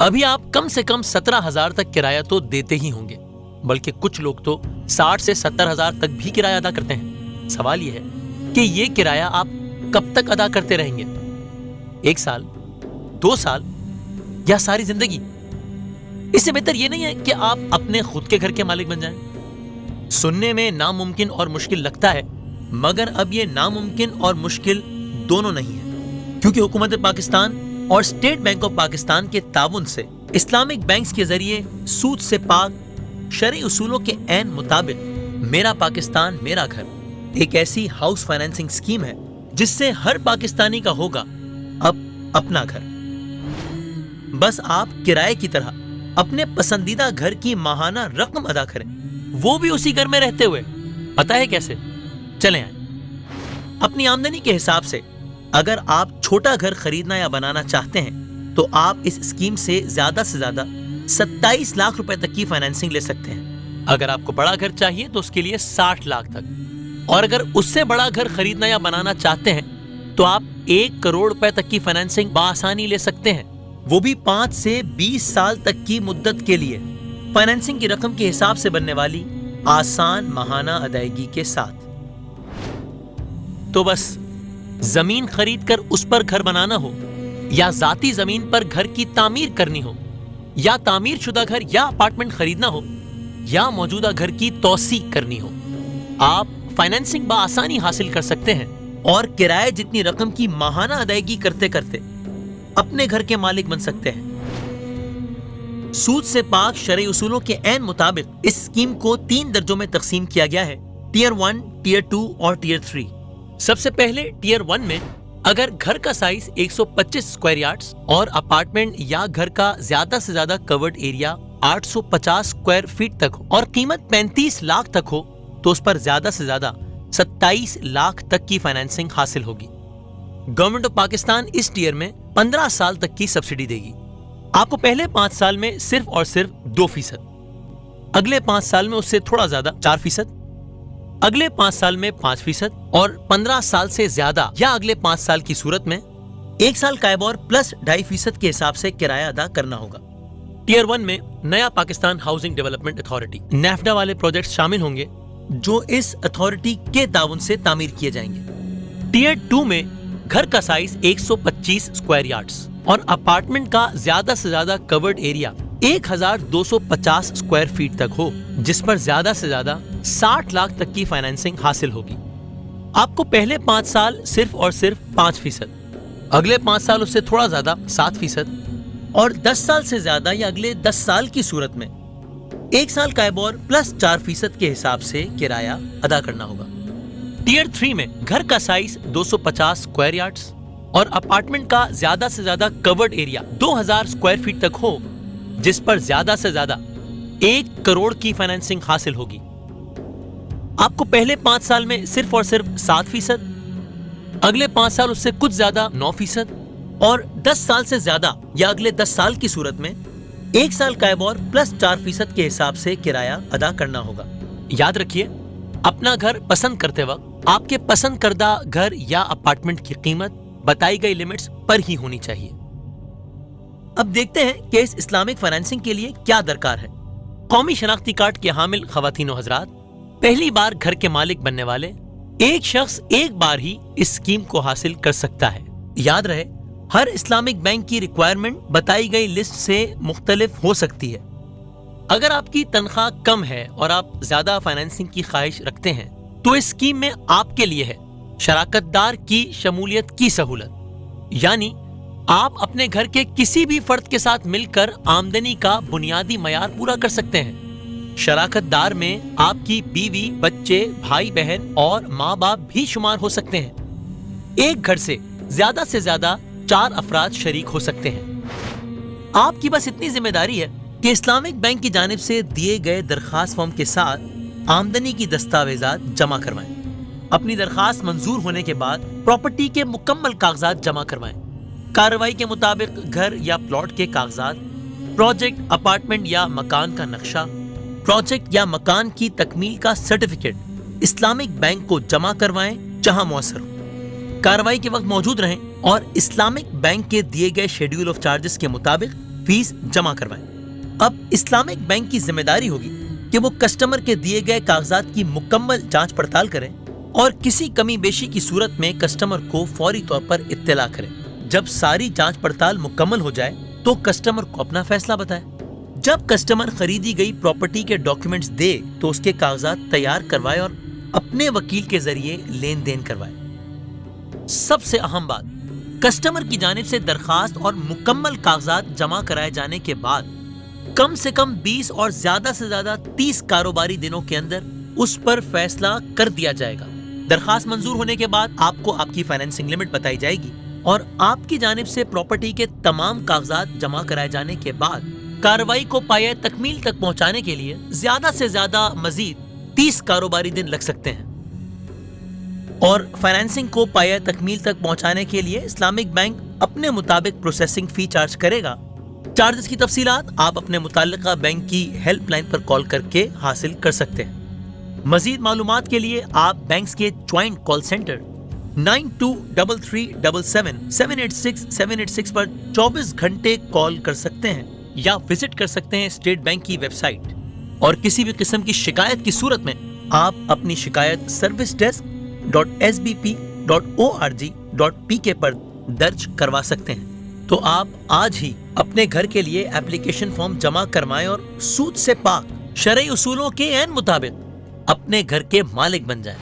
अभी आप कम से कम 17,000 तक किराया तो देते ही होंगे, बल्कि कुछ लोग तो 60 से 70,000 तक भी किराया अदा करते हैं। सवाल यह है कि ये किराया आप कब तक अदा करते रहेंगे? 1 साल, 2 साल या सारी जिंदगी? इससे बेहतर ये नहीं है कि आप अपने खुद के घर के मालिक बन जाएं। सुनने में नामुमकिन और मुश्किल लगता है, मगर अब ये नामुमकिन और मुश्किल दोनों नहीं है, क्योंकि हुकूमत पाकिस्तान और स्टेट बैंक ऑफ पाकिस्तान के ताउन से इस्लामिक बैंक्स के जरिए सूद से पाक शरई उसूलों के ऐन मुताबिक मेरा पाकिस्तान मेरा घर एक ऐसी हाउस फाइनेंसिंग स्कीम है जिससे हर पाकिस्तानी का होगा अब अपना घर। बस आप किराए की तरह अपने पसंदीदा घर की माहाना रकम अदा करें, वो भी उसी घर में रहते हुए। पता है कैसे? चलें आए। अपनी आमदनी के हिसाब से अगर आप छोटा घर खरीदना या बनाना चाहते हैं तो आप इस स्कीम से ज्यादा 27 लाख रुपए तक की फाइनेंसिंग ले सकते हैं। अगर आपको बड़ा घर चाहिए तो उसके लिए 60 लाख तक, और अगर उससे बड़ा घर खरीदना या बनाना चाहते हैं तो आप 1 करोड़ रुपए तक की फाइनेंसिंग बआसानी ले सकते हैं, वो भी 5 से 20 साल तक की मुद्दत के लिए, फाइनेंसिंग की रकम के हिसाब से बनने वाली आसान माहाना अदायगी के साथ। तो बस जमीन खरीद कर उस पर घर बनाना हो, या जाती जमीन पर घर की तामीर करनी हो, या तामीर शुदा घर या अपार्टमेंट खरीदना हो, या मौजूदा घर की तौसी करनी हो, आप फाइनेंसिंग बआसानी हासिल कर सकते हैं और किराए जितनी रकम की माहाना अदायगी करते करते अपने घर के मालिक बन सकते हैं। सूद से पाक शरई उसूलों के ऐन मुताबिक इस स्कीम को 3 दर्जों में तकसीम किया गया है, टियर 1, टियर 2 और टियर 3। सबसे पहले टियर 1 में अगर घर का साइज 125 स्क्वायर यार्ड्स और अपार्टमेंट या घर का ज्यादा से ज्यादा कवर्ड एरिया 850 स्क्वायर फीट तक हो और कीमत 35 लाख तक हो तो उस पर ज्यादा से ज्यादा 27 लाख तक की फाइनेंसिंग हासिल होगी। गवर्नमेंट ऑफ पाकिस्तान इस टियर में 15 साल तक की सब्सिडी देगी। आपको पहले 5 साल में सिर्फ और सिर्फ 2%, अगले 5 साल में उससे थोड़ा ज्यादा 4%, अगले 5 साल में 5% और 15 साल से ज्यादा या अगले 5 साल की सूरत में 1 साल कायबोर प्लस 2.5% के हिसाब से किराया अदा करना होगा। टियर 1 में नया पाकिस्तान हाउसिंग डेवलपमेंट अथॉरिटी नेफ्डा वाले प्रोजेक्ट शामिल होंगे जो इस अथॉरिटी के ताउन से तामीर किए जाएंगे। टियर 2 में घर का साइज 125 स्क्वायर यार्ड्स और अपार्टमेंट का ज्यादा से ज्यादा कवर्ड एरिया 1250 स्क्वायर फीट तक हो, जिस पर ज्यादा से ज्यादा 60 लाख तक की फाइनेंसिंग हासिल होगी। आपको पहले 5 साल सिर्फ और सिर्फ 5%, अगले 5 साल उससे थोड़ा ज्यादा 7% और 10 साल से ज्यादा या अगले 10 साल की सूरत में 1 साल कायबोर प्लस 4% के हिसाब से किराया अदा करना होगा। टियर 3 में घर का साइज 250 स्क्वायर यार्ड्स और अपार्टमेंट का ज्यादा से ज्यादा कवर्ड एरिया 2000 स्क्वायर फीट तक हो, जिस पर ज्यादा से ज्यादा 1 करोड़ की फाइनेंसिंग हासिल होगी। आपको पहले 5 साल में सिर्फ और सिर्फ 7%, अगले 5 साल उससे कुछ ज्यादा 9% और 10 साल से ज्यादा या अगले 10 साल की सूरत में 1 साल कायबोर प्लस 4% के हिसाब से किराया अदा करना होगा। याद रखिए, अपना घर पसंद करते वक्त आपके पसंद करदा घर या अपार्टमेंट की कीमत बताई गई लिमिट्स पर ही होनी चाहिए। अब देखते हैं कि इस इस्लामिक फाइनेंसिंग के लिए क्या दरकार है। कौमी शनाख्ती कार्ड के हामिल खवातीन व हजरात, पहली बार घर के मालिक बनने वाले एक शख्स एक बार ही इस स्कीम को हासिल कर सकता है। याद रहे, हर इस्लामिक बैंक की रिक्वायरमेंट बताई गई लिस्ट से मुख्तलिफ हो सकती है। अगर आपकी तनख्वाह कम है और आप ज्यादा फाइनेंसिंग की ख्वाहिश रखते हैं तो इस स्कीम में आपके लिए है शराकतदार की शमूलियत की सहूलत, यानी आप अपने घर के किसी भी फर्द के साथ मिलकर आमदनी का बुनियादी मयार पूरा कर सकते हैं। शराकतदार में आपकी बीवी, बच्चे, भाई बहन और माँ बाप भी शुमार हो सकते हैं। एक घर से ज्यादा 4 अफराद शरीक हो सकते हैं। आपकी बस इतनी जिम्मेदारी है कि इस्लामिक बैंक की जानिब से दिए गए दरखास्त फॉर्म के साथ आमदनी की दस्तावेजात जमा करवाएं। अपनी दरखास्त मंजूर होने के बाद प्रॉपर्टी के मुकम्मल कागजात जमा करवाएं। कार्रवाई के मुताबिक घर या प्लॉट के कागजात, प्रोजेक्ट, अपार्टमेंट या मकान का नक्शा, प्रोजेक्ट या मकान की तकमील का सर्टिफिकेट इस्लामिक बैंक को जमा करवाएं जहां मौसर हो। कार्रवाई के वक्त मौजूद रहें और इस्लामिक बैंक के दिए गए शेड्यूल ऑफ चार्जेस के मुताबिक फीस जमा करवाएं। अब इस्लामिक बैंक की जिम्मेदारी होगी कि वो कस्टमर के दिए गए कागजात की मुकम्मल जांच पड़ताल करें और किसी कमी बेशी की सूरत में कस्टमर को फौरी तौर पर इत्तला करें। जब सारी जांच पड़ताल मुकम्मल हो जाए तो कस्टमर को अपना फैसला बताए। जब कस्टमर खरीदी गई प्रॉपर्टी के डॉक्यूमेंट्स दे तो उसके कागजात तैयार करवाए और अपने वकील के जरिए लेन देन करवाए। सबसे अहम बात, कस्टमर की जानिब से दरखास्त और मुकम्मल कागजात जमा कराए जाने के बाद कम से कम 20 और ज्यादा से ज्यादा 30 कारोबारी दिनों के अंदर उस पर फैसला कर दिया जाएगा। दरखास्त मंजूर होने के बाद आपको आपकी फाइनेंसिंग लिमिट बताई जाएगी और आपकी जानिब से प्रॉपर्टी के तमाम कागजात जमा कराए जाने के बाद कार्रवाई को पाए तकमील तक पहुंचाने के लिए ज्यादा से ज्यादा मजीद 30 कारोबारी दिन लग सकते हैं। और फाइनेंसिंग को पाए तकमील तक पहुंचाने के लिए इस्लामिक बैंक अपने मुताबिक प्रोसेसिंग फी चार्ज करेगा। चार्जेस की तफसीलात आप अपने मुताल्लिका बैंक की हेल्पलाइन पर कॉल करके हासिल कर सकते हैं। मजीद मालूमात के लिए आप बैंक्स के ज्वाइंट कॉल सेंटर 923377786786 पर 24 घंटे कॉल कर सकते हैं या विजिट कर सकते हैं स्टेट बैंक की वेबसाइट। और किसी भी किस्म की शिकायत की सूरत में आप अपनी शिकायत servicedesk.sbp.org.pk पर दर्ज करवा सकते हैं। तो आप आज ही अपने घर के लिए एप्लीकेशन फॉर्म जमा करवाएं और सूद से पाक शरई उसूलों के ऐन मुताबिक अपने घर के मालिक बन जाएं।